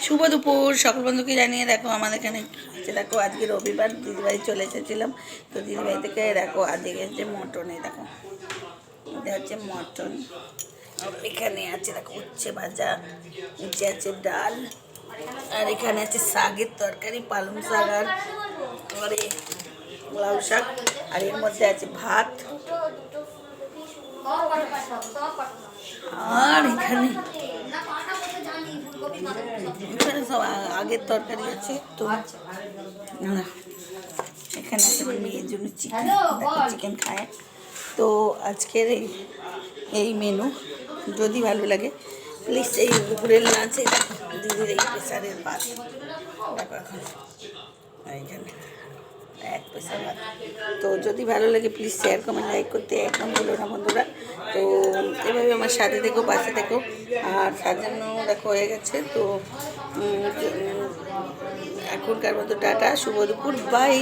শুভ দুপুর সকল বন্ধুকে জানিয়ে দেখো আমাদের এখানে দেখো আজকে রবিবার দিদিবাড়ি চলে এসেছিলাম। তো দিদিবাড়ি থেকে দেখো আজকে যে মটন, এই দেখো এটা হচ্ছে মটন। এখানে আছে দেখো উচ্ছে ভাজা, নিচে আছে ডাল, আর এখানে আছে শাকের তরকারি, পালং শাক আর লাউ শাক, আর এর মধ্যে আছে ভাত। আর এখানে সব আগের তরকারি আছে। তো এখানে আছে মেয়ের জন্য চিকেন, চিকেন খায়। তো আজকের এই মেনু যদি ভালো লাগে প্লিজ এই দুপুরের লাঞ্চে দিদির এই প্রেসারের ভাত দেখো এখন এইখানে এক প্রেসার ভাত। তো যদি ভালো লাগে প্লিজ শেয়ার কমেন্ট লাইক করতে একদম ভুলো না বন্ধুরা। তো এভাবে আমার সাথে থেকো, পাশে থেকো। আর সাজানো দেখো হয়ে গেছে। তো এখনকার মতো টাটা, শুভ দুপুর, বাই।